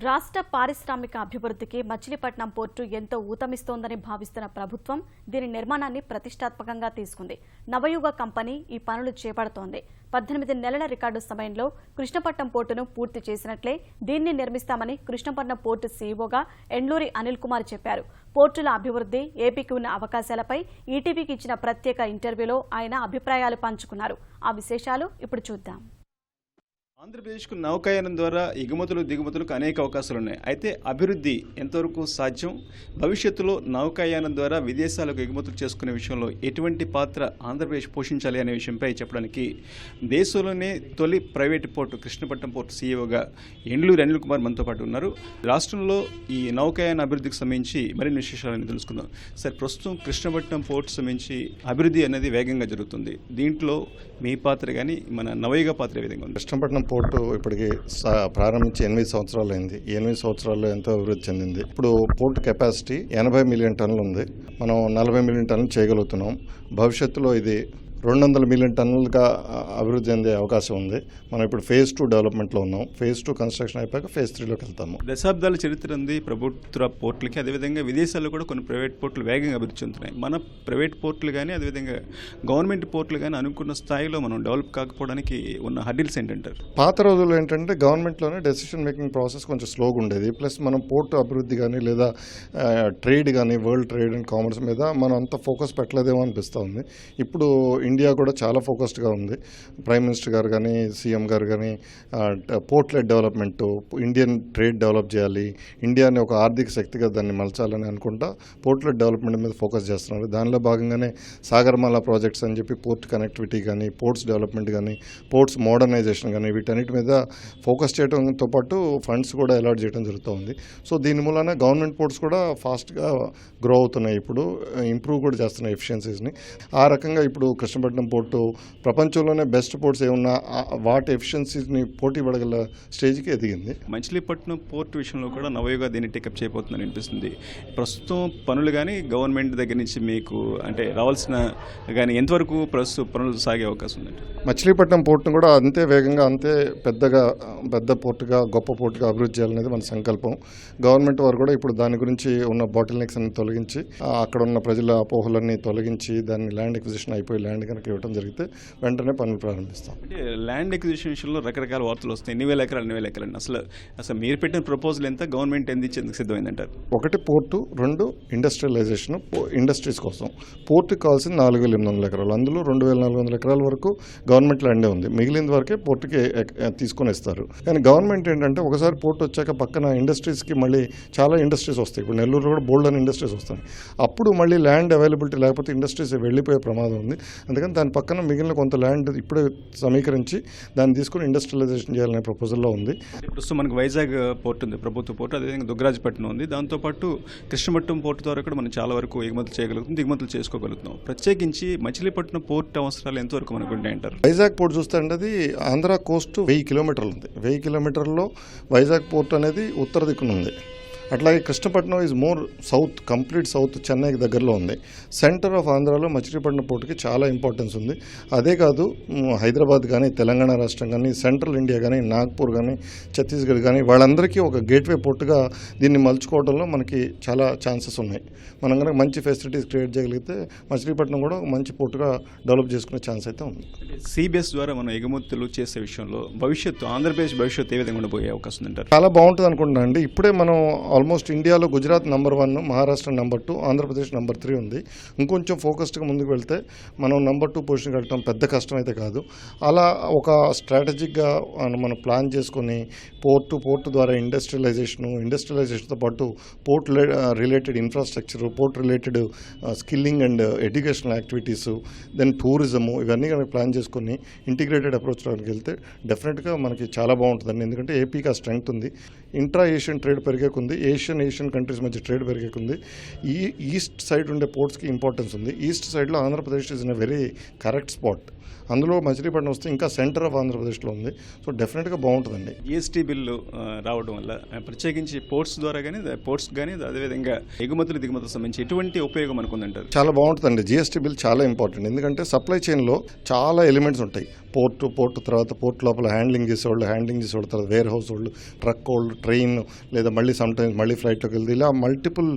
రాష్ట్ర పారిశ్రామిక అభివృద్ధికి మచిలీపట్నం పోర్టు ఎంతో ఊతమిస్తోందని భావిస్తున్న ప్రభుత్వం దీని నిర్మాణాన్ని ప్రతిష్టాత్మకంగా తీసుకుంది. నవయుగ కంపెనీ ఈ పనులు చేపడుతోంది. 18 నెలల రికార్డు సమయంలో కృష్ణపట్నం పోర్టును పూర్తి చేసినట్లే దీన్ని నిర్మిస్తామని కృష్ణపట్నం పోర్టు సీఈఓగా ఎండ్లూరి అనిల్ కుమార్ చెప్పారు. పోర్టుల అభివృద్ధి, ఏపీకి ఉన్న అవకాశాలపై ఈటీవీకి ఇచ్చిన ప్రత్యేక ఇంటర్వ్యూలో ఆయన అభిప్రాయాలు పంచుకున్నారు. ఆ విశేషాలు ఇప్పుడు చూద్దాం. ఆంధ్రప్రదేశ్కు నౌకాయానం ద్వారా ఎగుమతులు దిగుమతులకు అనేక అవకాశాలు ఉన్నాయి. అయితే అభివృద్ధి ఎంతవరకు సాధ్యం, భవిష్యత్తులో నౌకాయానం ద్వారా విదేశాలకు ఎగుమతులు చేసుకునే విషయంలో ఎటువంటి పాత్ర ఆంధ్రప్రదేశ్ పోషించాలి అనే విషయంపై చెప్పడానికి దేశంలోనే తొలి ప్రైవేటు పోర్టు కృష్ణపట్నం పోర్టు సీఈఓగా ఎండ్లూరి అనిల్ కుమార్ మనతో పాటు ఉన్నారు. రాష్ట్రంలో ఈ నౌకాయాన అభివృద్ధికి సంబంధించి మరిన్ని విశేషాలను తెలుసుకుందాం. సార్, ప్రస్తుతం కృష్ణపట్నం పోర్టు సంబంధించి అభివృద్ధి అనేది వేగంగా జరుగుతుంది. దీంట్లో మీ పాత్ర కానీ మన నవయుగ పాత్ర ఏ విధంగా ఉంది? కృష్ణపట్నం పోర్టు ఇప్పటికి ప్రారంభించి 8 సంవత్సరాలు అయింది. 8 సంవత్సరాల్లో ఎంతో అభివృద్ధి చెందింది. ఇప్పుడు పోర్టు కెపాసిటీ 80 మిలియన్ టన్నులు ఉంది. మనం 40 మిలియన్ టన్నులు చేయగలుగుతున్నాం. భవిష్యత్తులో ఇది 200 మిలియన్ టన్నులుగా అభివృద్ధి చెందే అవకాశం ఉంది. మనం ఇప్పుడు ఫేజ్ 2 డెవలప్మెంట్లో ఉన్నాం. ఫేజ్ 2 కన్స్ట్రక్షన్ అయిపోయాక ఫేజ్ 3లోకి వెళ్తాము. దశాబ్దాల చరిత్ర ఉంది ప్రభుత్వ పోర్టులకి. అదేవిధంగా విదేశాల్లో కూడా కొన్ని ప్రైవేట్ పోర్టులు వేగంగా అభివృద్ధి చెందుతున్నాయి. మన ప్రైవేట్ పోర్టులు కానీ అదేవిధంగా గవర్నమెంట్ పోర్టులు కానీ అనుకున్న స్థాయిలో మనం డెవలప్ కాకపోవడానికి ఉన్న హర్డిల్స్ ఏంటంటారు? పాత రోజుల్లో ఏంటంటే గవర్నమెంట్లోనే డెసిషన్ మేకింగ్ ప్రాసెస్ కొంచెం స్లోగా ఉండేది. ప్లస్ మనం పోర్టు అభివృద్ధి కానీ లేదా ట్రేడ్ కానీ వరల్డ్ ట్రేడ్ అండ్ కామర్స్ మీద మనం అంత ఫోకస్ పెట్టలేదేమో అనిపిస్తూ ఉంది. ఇప్పుడు ఇండియా కూడా చాలా ఫోకస్డ్గా ఉంది. ప్రైమ్ మినిస్టర్ గారు కానీ సీఎం గారు కానీ port led development, Indian trade develop చేయాలి, ఇండియాని ఒక ఆర్థిక శక్తిగా దాన్ని మలచాలని అనుకుంటా పోర్ట్ లెడ్ డెవలప్మెంట్ మీద ఫోకస్ చేస్తున్నారు. దానిలో భాగంగానే సాగర్మాల ప్రాజెక్ట్స్ అని చెప్పి పోర్ట్ కనెక్టివిటీ కానీ పోర్ట్స్ డెవలప్మెంట్ కానీ పోర్ట్స్ మోడర్నైజేషన్ కానీ వీటన్నిటి మీద ఫోకస్ చేయడంతో పాటు ఫండ్స్ కూడా అలాట్ చేయడం జరుగుతూ ఉంది. సో దీని మూలన గవర్నమెంట్ పోర్ట్స్ కూడా ఫాస్ట్గా గ్రో అవుతున్నాయి. ఇప్పుడు ఇంప్రూవ్ కూడా చేస్తున్నాయి ఎఫిషియన్సీస్ని. ఆ రకంగా ఇప్పుడు కృష్ణపట్నం పోర్టు ప్రపంచంలోనే బెస్ట్ పోర్ట్స్ ఏమన్నా వాటి ఎఫిషియన్సీని పోటీ పడగల స్టేజ్కి ఎదిగింది. మచిలీపట్నం పోర్టు విషయంలో కూడా నవయుగ దీన్ని టేకప్ చేయబోతుందని అనిపిస్తుంది. ప్రస్తుతం పనులు కానీ గవర్నమెంట్ దగ్గర నుంచి మీకు అంటే రావాల్సిన కానీ ఎంతవరకు ప్రస్తుతం పనులు సాగే అవకాశం ఉందండి? మచిలీపట్నం పోర్టును కూడా అంతే వేగంగా అంతే పెద్ద పోర్టుగా గొప్ప పోర్టుగా అభివృద్ధి చేయాలనేది మన సంకల్పం. గవర్నమెంట్ వారు కూడా ఇప్పుడు దాని గురించి ఉన్న బాటిల్ నెక్స్ అన్ని తొలగించి అక్కడ ఉన్న ప్రజల అపోహలన్నీ తొలగించి దాన్ని ల్యాండ్ ఎక్విజిషన్ అయిపోయి ల్యాండ్ కనుక ఇవ్వడం జరిగితే వెంటనే పనులు ప్రారంభిస్తాం. అంటే ల్యాండ్ ఎక్విజిషన్ విషయంలో రకరకాల వార్తలు వస్తాయి. 8,000 ఎకరాలు అసలు మీరు పెట్టిన ప్రపోజల్ ఎంత, గవర్నమెంట్ ఎంత ఇచ్చేందుకు సిద్ధమైందంటారు? 1 పోర్టు, 2 ఇండస్ట్రియలైజేషన్ ఇండస్ట్రీస్ కోసం. పోర్టుకి కావాల్సిన 4,800 ఎకరాలు, అందులో 2,400 ఎకరాల వరకు గవర్నమెంట్ ల్యాండే ఉంది. మిగిలిన వరకే పోర్టుకి తీసుకొని ఇస్తారు. కానీ గవర్నమెంట్ ఏంటంటే ఒకసారి పోర్టు వచ్చాక పక్కన ఇండస్ట్రీస్కి మళ్ళీ చాలా ఇండస్ట్రీస్ వస్తాయి. ఇప్పుడు నెల్లూరు కూడా బోల్డ్ అని ఇండస్ట్రీస్ వస్తాయి. అప్పుడు మళ్ళీ ల్యాండ్ అవైలబిలిటీ లేకపోతే ఇండస్ట్రీస్ వెళ్ళిపోయే ప్రమాదం ఉంది. అందుకని దాని పక్కన మిగిలిన కొంత ల్యాండ్ ఇప్పుడే సమీకరించి దాన్ని తీసుకుని ఇండస్ట్రియలైజేషన్ చేయాలనే ప్రపోజల్లో ఉంది. ప్రస్తుతం మనకు వైజాగ్ పోర్ట్ ఉంది, ప్రభుత్వ పోర్టు, అదేవిధంగా దుగ్గరాజపట్నం ఉంది. దాంతోపాటు కృష్ణపట్నం పోర్టు ద్వారా కూడా మనం చాలా వరకు ఎగుమతులు చేయగలుగుతాం, దిగుమతులు చేసుకోగలుగుతాం. ప్రత్యేకించి మచిలీపట్నం పోర్టు అవసరాలు ఎంతవరకు మనకు ఉంటాయంటారు? వైజాగ్ పోర్ట్ చూస్తే అది ఆంధ్ర కోస్ట్ 1000 కిలోమీటర్లు ఉంది. 1000 కిలోమీటర్లలో వైజాగ్ పోర్ట్ అనేది ఉత్తర దిక్కున ఉంది. అట్లాగే Krishnapatnam is more south, complete south, చెన్నైకి దగ్గరలో ఉంది. సెంటర్ ఆఫ్ ఆంధ్రాలో మచిలీపట్నం పోర్టుకి చాలా ఇంపార్టెన్స్ ఉంది. అదే కాదు హైదరాబాద్ కానీ తెలంగాణ రాష్ట్రం కానీ సెంట్రల్ ఇండియా కానీ నాగ్పూర్ కానీ ఛత్తీస్గఢ్ కానీ వాళ్ళందరికీ ఒక గేట్వే పోర్టుగా దీన్ని మలుచుకోవడంలో మనకి చాలా ఛాన్సెస్ ఉన్నాయి. మనం కనుక మంచి ఫెసిలిటీస్ క్రియేట్ చేయగలిగితే మచిలీపట్నం కూడా ఒక మంచి పోర్టుగా డెవలప్ చేసుకునే ఛాన్స్ అయితే ఉంది. సిబిఎస్ ద్వారా మనం ఎగుమతులు చేసే విషయంలో భవిష్యత్తు ఆంధ్రప్రదేశ్ భవిష్యత్తు ఏ విధంగా ఉండబోయే అవకాశం ఉందంటారు? చాలా బాగుంటుంది అనుకుంటున్నాను అండి. ఇప్పుడే మనం ఆల్మోస్ట్ ఇండియాలో Gujarat number 1, Maharashtra number 2, Andhra Pradesh number 3 ఉంది. ఇంకొంచెం ఫోకస్డ్గా ముందుకు వెళ్తే మనం నెంబర్ 2 పొజిషన్కి వెళ్ళటం పెద్ద కష్టం అయితే కాదు. అలా ఒక స్ట్రాటజిక్గా మనం ప్లాన్ చేసుకొని పోర్టు ద్వారా ఇండస్ట్రియలైజేషన్తో పాటు port related infrastructure, port related skilling and educational activities, then tourism, ఇవన్నీ కనుక ప్లాన్ చేసుకొని ఇంటిగ్రేటెడ్ అప్రోచ్లోకి వెళ్తే డెఫినెట్గా మనకి చాలా బాగుంటుందండి. ఎందుకంటే ఏపీకి ఆ స్ట్రెంగ్త్ ఉంది. ఇంట్రా ఏషియన్ ట్రేడ్ పెరిగేకుంది, ఏషియన్ కంట్రీస్ మధ్య ట్రేడ్ పెరిగేకుంది. ఈ ఈస్ట్ సైడ్ ఉండే పోర్ట్స్కి ఇంపార్టెన్స్ ఉంది. ఈస్ట్ సైడ్లో Andhra Pradesh is in a very correct spot. అందులో మచిలీపట్నం వస్తే ఇంకా సెంటర్ ఆఫ్ ఆంధ్రప్రదేశ్లో ఉంది. సో డెఫినెట్గా బాగుంటుందండి. జిఎస్టీ బిల్లు రావడం వల్ల ప్రత్యేకించి పోర్ట్స్ ద్వారా కానీ అదేవిధంగా ఎగుమతులు దిగుమతులకు సంబంధించి ఎటువంటి ఉపయోగం అనుకుందంటారు? చాలా బాగుంటుందండి. జిఎస్టీ బిల్ చాలా ఇంపార్టెంట్. ఎందుకంటే సప్లై చైన్లో చాలా ఎలిమెంట్స్ ఉంటాయి. పోర్ట్ తర్వాత పోర్ట్ లోపల హ్యాండ్లింగ్ చేసేవాళ్ళు తర్వాత వేర్ హౌస్ వాళ్ళు, ట్రక్ వాళ్ళు, ట్రైన్, లేదా మళ్ళీ సమ్టైమ్స్ మళ్ళీ ఫ్లైట్లోకి వెళ్తే ఇలా మల్టిపుల్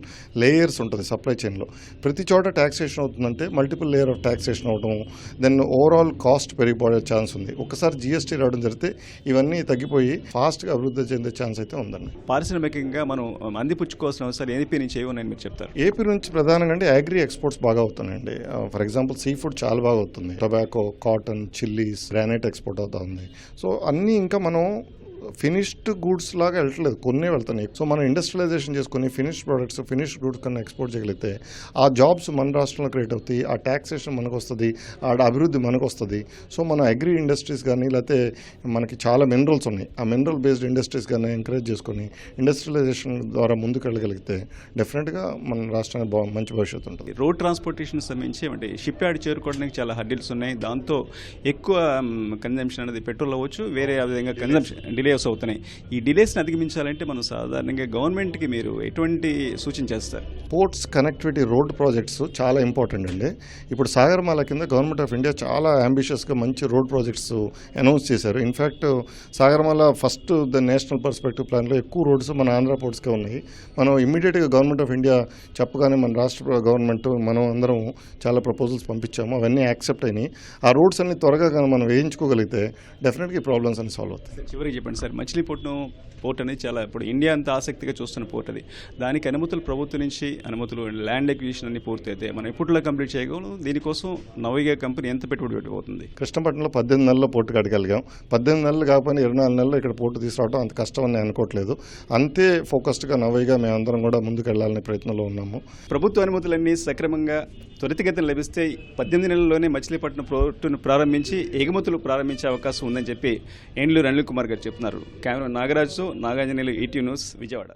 లేయర్స్ ఉంటుంది సప్లై చైన్లో. ప్రతి చోట ట్యాక్సేషన్ అవుతుందంటే మల్టిపుల్ లేయర్ ఆఫ్ ట్యాక్సేషన్ అవడం, దెన్ ఓవరాల్ కాస్ట్ పెరిగిపోయే ఛాన్స్ ఉంది. ఒకసారి జిఎస్టీ రావడం జరిగితే ఇవన్నీ తగ్గిపోయి ఫాస్ట్గా అభివృద్ధి చెందే ఛాన్స్ అయితే ఉందండి. పారిశ్రామికంగా మనం అందిపుచ్చుకోవాల్సిన అవసరాలు ఏపీ నుంచి ఏమన్నాయని మీరు చెప్తారు? ఏపీ నుంచి ప్రధానంగా అంటే అగ్రి ఎక్స్పోర్ట్స్ బాగా అవుతున్నాయండి. ఫర్ ఎగ్జాంపుల్ సీ ఫుడ్ చాలా బాగా అవుతుంది. Tobacco, cotton, chillies, granite export అవుతా ఉంది. సో అన్నీ ఇంకా మనం ఫినిష్డ్ గూడ్స్ లాగా వెళ్ళట్లేదు, కొన్నే వెళ్తున్నాయి. సో మనం ఇండస్ట్రియలైజేషన్ చేసుకుని ఫినిష్డ్ ప్రొడక్ట్స్, ఫినిష్డ్ గూడ్స్ కన్నా ఎక్స్పోర్ట్ చేయగలిగితే ఆ జాబ్స్ మన రాష్ట్రంలో క్రియేట్ అవుతాయి, ఆ ట్యాక్సేషన్ మనకు వస్తుంది, ఆ అభివృద్ధి మనకు వస్తుంది. సో మన అగ్రి ఇండస్ట్రీస్ కానీ లేకపోతే మనకి చాలా మినరల్స్ ఉన్నాయి, ఆ మినరల్ బేస్డ్ ఇండస్ట్రీస్ కానీ ఎంకరేజ్ చేసుకొని ఇండస్ట్రియలైజేషన్ ద్వారా ముందుకు వెళ్ళగలిగితే డెఫినెట్గా మన రాష్ట్రానికి మంచి భవిష్యత్తు ఉంటుంది. రోడ్ ట్రాన్స్పోర్టేషన్ సంబంధించి అంటే షిప్ యార్డ్ చేరుకోవడానికి చాలా హర్డిల్స్ ఉన్నాయి. దాంతో ఎక్కువ కన్జంప్షన్ అనేది పెట్రోల్ అవ్వచ్చు, వేరే విధంగా కన్జంప్షన్ డిలేస్ అవుతున్నాయి. ఈ డిలేస్ని అధిగమించాలంటే మనం సాధారణంగా గవర్నమెంట్కి మీరు ఎటువంటి సూచన చేస్తారు? పోర్ట్స్ కనెక్టివిటీ రోడ్ ప్రాజెక్ట్స్ చాలా ఇంపార్టెంట్ అండి. ఇప్పుడు సాగర్మాల కింద గవర్నమెంట్ ఆఫ్ ఇండియా చాలా అంబిషియస్గా మంచి రోడ్ ప్రాజెక్ట్స్ అనౌన్స్ చేశారు. In fact Sagarmala first the national perspective ప్లాన్లో ఎక్కువ రోడ్స్ మన ఆంధ్ర పోర్ట్స్కే ఉన్నాయి. మనం ఇమ్మీడియట్గా గవర్నమెంట్ ఆఫ్ ఇండియా చెప్పగానే మన రాష్ట్ర గవర్నమెంట్ మనం అందరం చాలా ప్రపోజల్స్ పంపించాము, అవన్నీ యాక్సెప్ట్ అయినాయి. ఆ రోడ్స్ అన్ని త్వరగా కానీ మనం వేయించుకోగలిగితే డెఫినెట్గా ఈ ప్రాబ్లమ్స్ అన్ని సాల్వ్ అవుతాయి. చివరికి చెప్పండి సార్, మచిలీపట్నం పోర్ట్ అనేది చాలా ఇప్పుడు ఇండియా అంతా ఆసక్తిగా చూస్తున్న పోర్ట్ అది. దానికి అనుమతులు ప్రభుత్వం నుంచి ల్యాండ్ ఎక్విజిషన్ అన్ని పూర్తయితే మనం ఎప్పుడులా కంప్లీట్ చేయగలం? దీనికోసం నవయుగ కంపెనీ ఎంత పెట్టుబడి పెట్టబోతుంది? కృష్ణపట్నంలో 18 నెలల్లో పోర్టు కట్టగలిగాం. 18 నెలలు కాకపోయినా 24 నెలల్లో ఇక్కడ పోర్టు తీసుకురావడం అంత కష్టం అని అనుకోవట్లేదు. అంతే ఫోకస్డ్గా నవయుగ మేమందరం కూడా ముందుకు వెళ్ళాలనే ప్రయత్నంలో ఉన్నాము. ప్రభుత్వ అనుమతులన్నీ సక్రమంగా త్వరితగతిన లభిస్తే 18 నెలల్లోనే మచిలీపట్నం పోర్టును ప్రారంభించి ఎగుమతులు ప్రారంభించే అవకాశం ఉందని చెప్పి ఏండ్లూరు అనిల్ కుమార్ గారు చెప్తున్నారు. కెమెరా నాగరాజుతో నాగాంజనేయులు, ఈటీ న్యూస్, విజయవాడ.